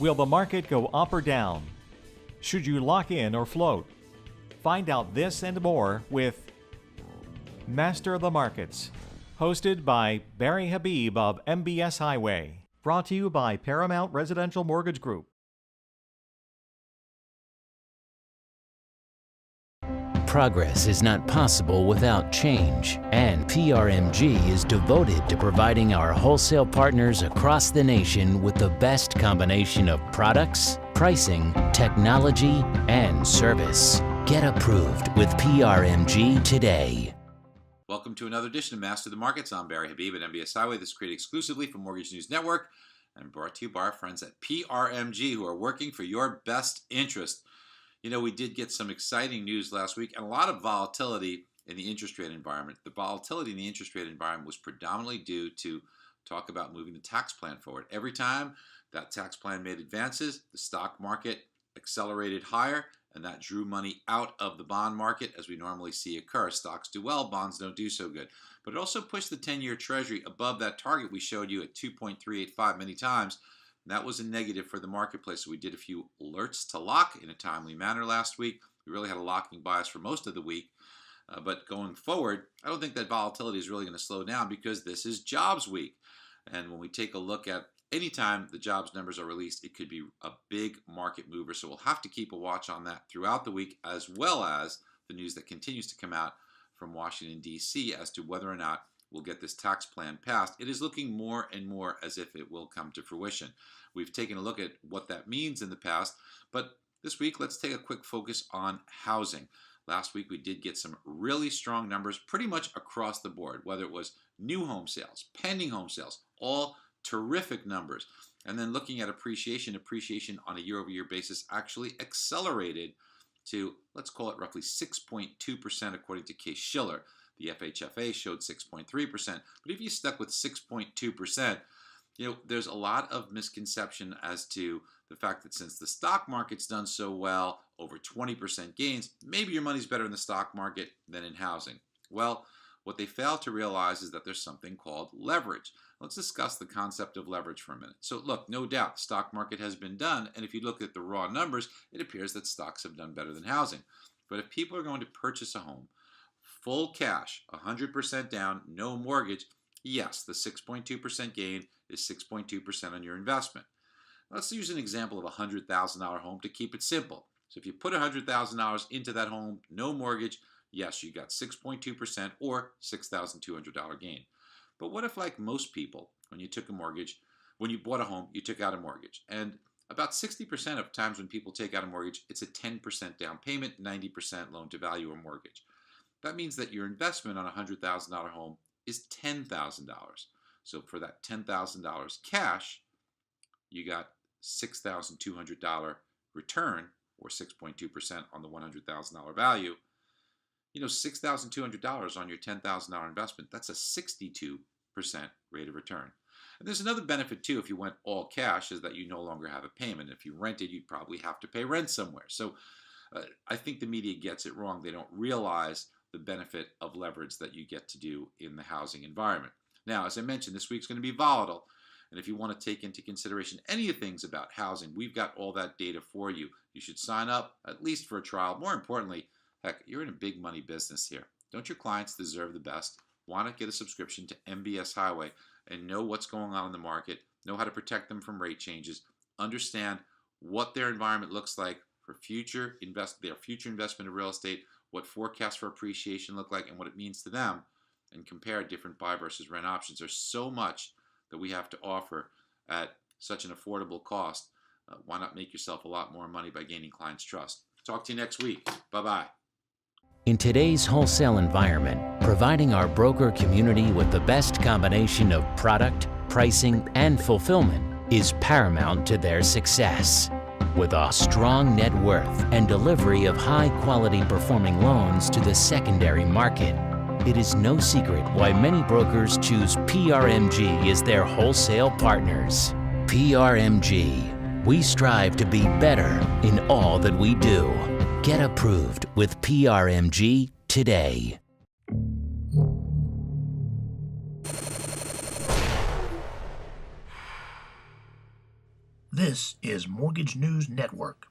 Will the market go up or down? Should you lock in or float? Find out this and more with Master of the Markets, hosted by Barry Habib of MBS Highway. Brought to you by Paramount Residential Mortgage Group. Progress is not possible without change, and PRMG is devoted to providing our wholesale partners across the nation with the best combination of products, pricing, technology, and service. Get approved with PRMG today. Welcome to another edition of Master of the Markets. I'm Barry Habib at MBS Highway. This is created exclusively for Mortgage News Network and brought to you by our friends at PRMG, who are working for your best interest. You know, we did get some exciting news last week and a lot of volatility in the interest rate environment. The volatility in the interest rate environment was predominantly due to talk about moving the tax plan forward. Every time that tax plan made advances, the stock market accelerated higher, and that drew money out of the bond market, as we normally see occur. Stocks do well, bonds don't do so good. But it also pushed the 10-year Treasury above that target we showed you at 2.385 many times. That was a negative for the marketplace. So we did a few alerts to lock in a timely manner last week. We really had a locking bias for most of the week. But going forward, I don't think that volatility is really going to slow down because this is jobs week. And when we take a look at any time the jobs numbers are released, it could be a big market mover. So we'll have to keep a watch on that throughout the week, as well as the news that continues to come out from Washington, D.C. as to whether or not we'll get this tax plan passed. It is looking more and more as if it will come to fruition. We've taken a look at what that means in the past, but this week let's take a quick focus on housing. Last week we did get some really strong numbers pretty much across the board, whether it was new home sales, pending home sales, all terrific numbers. And then looking at appreciation on a year-over-year basis actually accelerated to, let's call it roughly 6.2% according to Case-Shiller. The FHFA showed 6.3%. But if you stuck with 6.2%, you know, there's a lot of misconception as to the fact that since the stock market's done so well, over 20% gains, maybe your money's better in the stock market than in housing. Well, what they fail to realize is that there's something called leverage. Let's discuss the concept of leverage for a minute. So look, no doubt, the stock market has been done, and if you look at the raw numbers, it appears that stocks have done better than housing. But if people are going to purchase a home, full cash, 100% down, no mortgage, yes, the 6.2% gain is 6.2% on your investment. Let's use an example of a $100,000 home to keep it simple. So if you put $100,000 into that home, no mortgage, yes, you got 6.2% or $6,200 gain. But what if, like most people, when you took a mortgage, when you bought a home, you took out a mortgage? And about 60% of times when people take out a mortgage, it's a 10% down payment, 90% loan to value or mortgage. That means that your investment on a $100,000 home is $10,000. So for that $10,000 cash, you got $6,200 return, or 6.2% on the $100,000 value. You know, $6,200 on your $10,000 investment, that's a 62% rate of return. And there's another benefit too if you went all cash, is that you no longer have a payment. If you rented, you'd probably have to pay rent somewhere. So I think the media gets it wrong. They don't realize the benefit of leverage that you get to do in the housing environment. Now, as I mentioned, this week's going to be volatile. And if you want to take into consideration any of the things about housing, we've got all that data for you. You should sign up at least for a trial. More importantly, heck, you're in a big money business here. Don't your clients deserve the best? Why not get a subscription to MBS Highway and know what's going on in the market, know how to protect them from rate changes, understand what their environment looks like for their future investment in real estate, what forecasts for appreciation look like, and what it means to them, and compare different buy versus rent options. There's so much that we have to offer at such an affordable cost. Why not make yourself a lot more money by gaining clients' trust? Talk to you next week. Bye-bye. In today's wholesale environment, providing our broker community with the best combination of product, pricing, and fulfillment is paramount to their success. With a strong net worth and delivery of high-quality performing loans to the secondary market, it is no secret why many brokers choose PRMG as their wholesale partners. PRMG. We strive to be better in all that we do. Get approved with PRMG today. This is Mortgage News Network.